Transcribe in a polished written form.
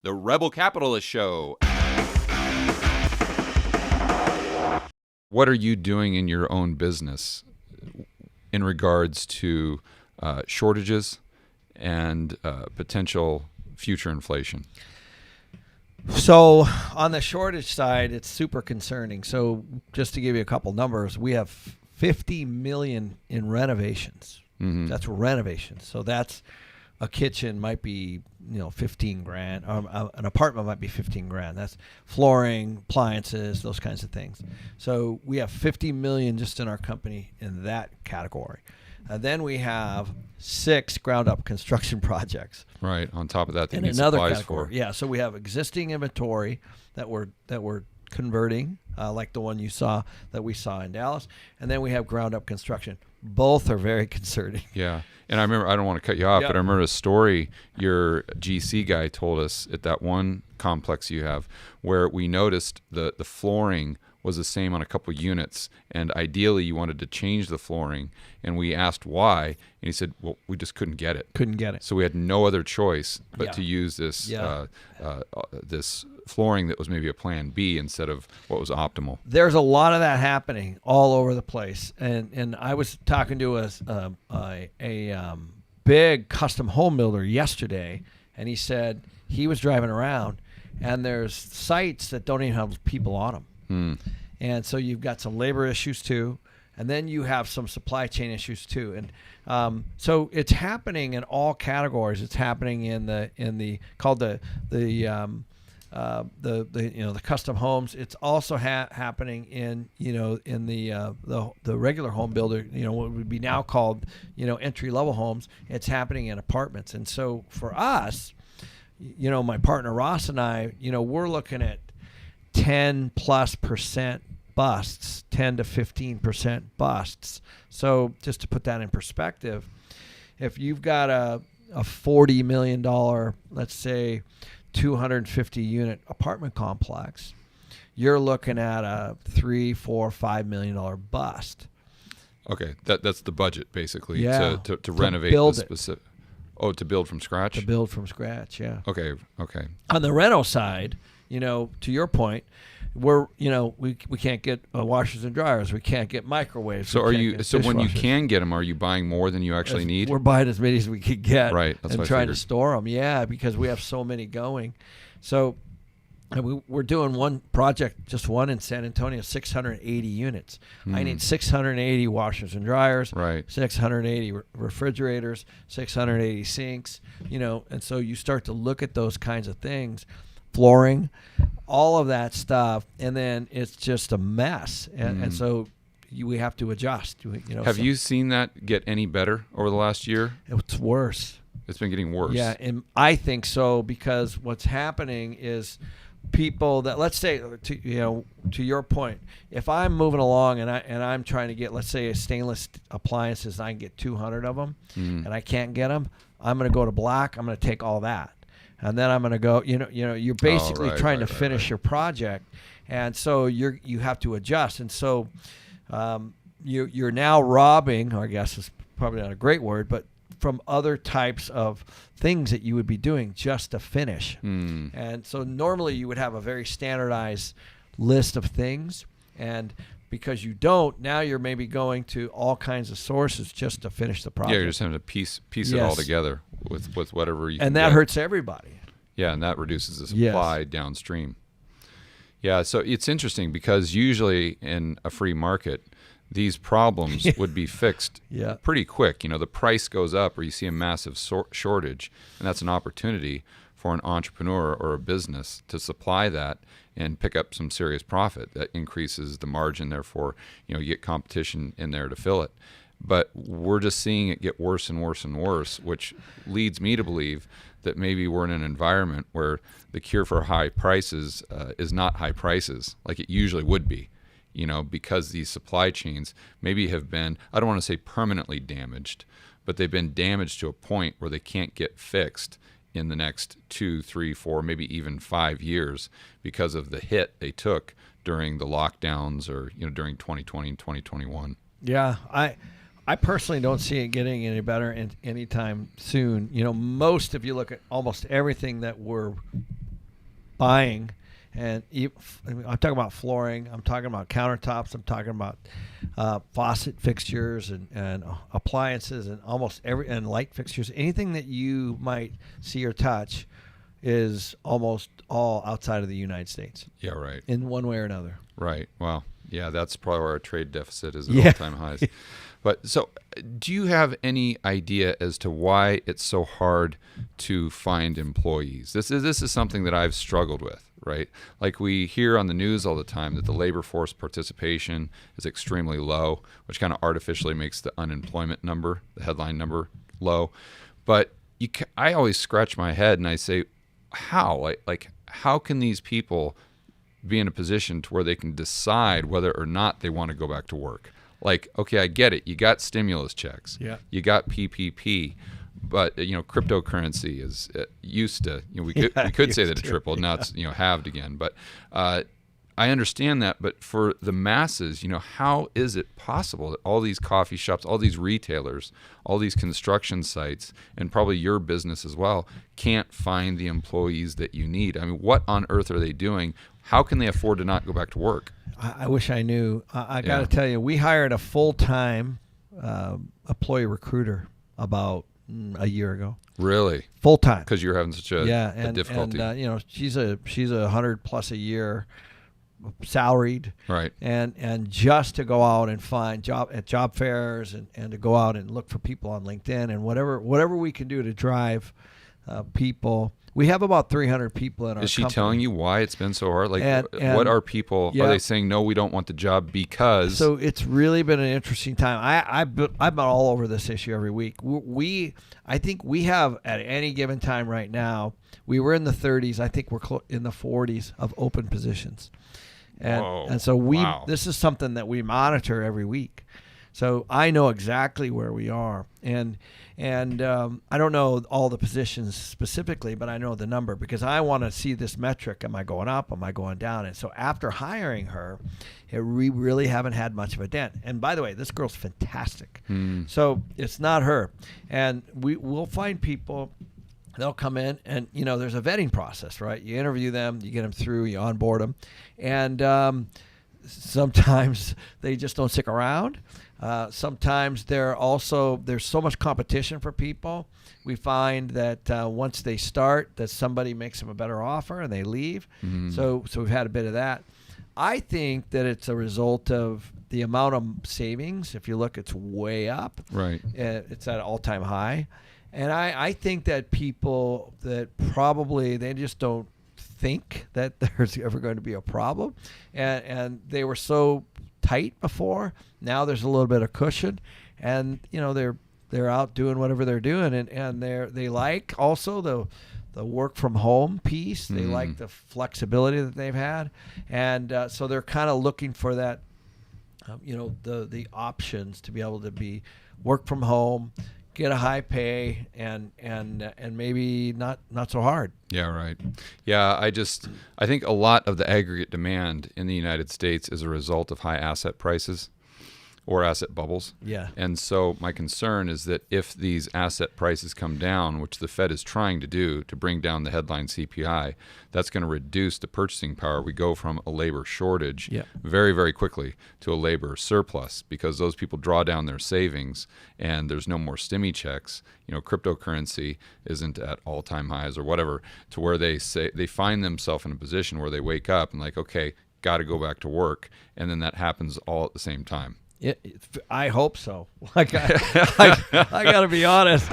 The Rebel Capitalist Show. What are you doing in your own business in regards to shortages and potential future inflation? So on the shortage side, it's super concerning. So just to give you a couple numbers, we have 50 million in renovations. Mm-hmm. That's renovations. So that's a kitchen might be, 15 grand. An apartment might be 15 grand. That's flooring, appliances, those kinds of things. So we have 50 million just in our company in that category. And then we have 6 ground-up construction projects. Right. On top of that, they In need another supplies category. for. Yeah. So we have existing inventory that we're converting, like the one you saw that we saw in Dallas, and then we have ground-up construction. Both are very concerning. Yeah. And I remember, I don't want to cut you off, Yep. but I remember a story your GC guy told us at that one complex you have where we noticed the flooring was the same on a couple units, and ideally you wanted to change the flooring, and we asked why, and he said, well, we just couldn't get it. Couldn't get it. So we had no other choice but Yeah. to use this Yeah. this flooring that was maybe a plan B instead of what was optimal. There's a lot of that happening all over the place, and I was talking to a big custom home builder yesterday, and he said he was driving around, and there's sites that don't even have people on them. And so you've got some labor issues too, and then you have some supply chain issues too. And so it's happening in all categories. It's happening in the called the custom homes. It's also happening in the regular home builder. What would be now called entry level homes. It's happening in apartments. And so for us, my partner Ross and I, we're looking at 10+% busts, 10 to 15% busts. So just to put that in perspective, if you've got a $40 million, let's say 250 unit apartment complex, you're looking at a $3, $4, $5 million bust. Okay, that's the budget basically Yeah. to renovate build the it. specific. Oh, to build from scratch. To build from scratch, yeah. Okay. On the reno side, to your point, we can't get washers and dryers. We can't get microwaves. So when you dishwashers. can get them, are you buying more than you actually need? We're buying as many as we could get, Right, that's and what I trying to figured. store them. Yeah, because we have so many going. So we're doing one project, just one in San Antonio, 680 units. I need 680 washers and dryers, Right. 680 refrigerators, 680 sinks. And so you start to look at those kinds of things, flooring, all of that stuff, and then it's just a mess. And so we have to adjust. Have you seen that get any better over the last year? It's worse. It's been getting worse. Yeah, and I think so, because what's happening is people that, let's say, to your point, if I'm moving along and I'm trying to get, let's say, a stainless appliances, and I can get 200 of them, and I can't get them, I'm going to go to black. I'm going to take all that, and then I'm going to go. You're basically trying to finish your project, and so you have to adjust, and so you're now robbing, or I guess it's probably not a great word, but from other types of things that you would be doing just to finish. And so normally you would have a very standardized list of things, and because you don't, now you're maybe going to all kinds of sources just to finish the project. Yeah, you're just having to piece it all together with whatever you can and that get. hurts everybody. Yeah, and that reduces the supply downstream. Yeah, so it's interesting because usually in a free market, these problems would be fixed pretty quick. The price goes up or you see a massive shortage, and that's an opportunity for an entrepreneur or a business to supply that and pick up some serious profit. That increases the margin, therefore, you get competition in there to fill it. But we're just seeing it get worse and worse and worse, which leads me to believe that maybe we're in an environment where the cure for high prices is not high prices like it usually would be. Because these supply chains maybe have been, I don't want to say permanently damaged, but they've been damaged to a point where they can't get fixed in the next 2, 3, 4, maybe even 5 years because of the hit they took during the lockdowns or, during 2020 and 2021. Yeah, I personally don't see it getting any better anytime soon. If you look at almost everything that we're buying, and I'm talking about flooring, I'm talking about countertops, I'm talking about faucet fixtures and appliances and and light fixtures. Anything that you might see or touch is almost all outside of the United States. Yeah, right. In one way or another. Right. Well, yeah, that's probably where our trade deficit is at all-time highs. But so do you have any idea as to why it's so hard to find employees? This is something that I've struggled with, right? Like we hear on the news all the time that the labor force participation is extremely low, which kind of artificially makes the unemployment number, the headline number, low. But I always scratch my head and I say, how? Like how can these people be in a position to where they can decide whether or not they want to go back to work? Like, okay, I get it. You got stimulus checks. Yeah. You got PPP, but cryptocurrency is used to. We could say that it tripled. Now it's halved again. But I understand that. But for the masses, how is it possible that all these coffee shops, all these retailers, all these construction sites, and probably your business as well, can't find the employees that you need? I mean, what on earth are they doing? How can they afford to not go back to work? I wish I knew. I got to tell you, we hired a full-time employee recruiter about a year ago. Really? Full-time. Because you're having such a difficulty. And she's a 100+ a year salaried. Right. And just to go out and find job fairs and to go out and look for people on LinkedIn and whatever we can do to drive people. We have about 300 people in our company. Is she telling you why it's been so hard? Like, what are people? Yeah. Are they saying no, we don't want the job because? So it's really been an interesting time. I've been all over this issue every week. I think we have at any given time right now. We were in the 30s. I think we're in the 40s of open positions, and so this is something that we monitor every week. So I know exactly where we are, and I don't know all the positions specifically, but I know the number because I want to see this metric. Am I going up? Am I going down? And so after hiring her, we really haven't had much of a dent. And by the way, this girl's fantastic. So it's not her. And we'll find people. They'll come in and, there's a vetting process, right? You interview them, you get them through, you onboard them. And sometimes they just don't stick around. Sometimes there's so much competition for people. We find that once they start, that somebody makes them a better offer and they leave. Mm-hmm. So we've had a bit of that. I think that it's a result of the amount of savings. If you look, it's way up. Right. It's at an all-time high. And I think that people that probably they just don't think that there's ever going to be a problem, and they were so tight before. Now there's a little bit of cushion, and they're out doing whatever they're doing, and they like also the work from home piece. They like the flexibility that they've had, and so they're kind of looking for that, the options to be able to be work from home, get a high pay, and maybe not so hard. Yeah, right. Yeah, I think a lot of the aggregate demand in the United States is a result of high asset prices or asset bubbles. Yeah. And so my concern is that if these asset prices come down, which the Fed is trying to do to bring down the headline CPI, that's going to reduce the purchasing power. We go from a labor shortage very, very quickly to a labor surplus because those people draw down their savings and there's no more stimmy checks. Cryptocurrency isn't at all-time highs or whatever, to where they find themselves in a position where they wake up and like, okay, got to go back to work. And then that happens all at the same time. I hope so. Like I got to be honest.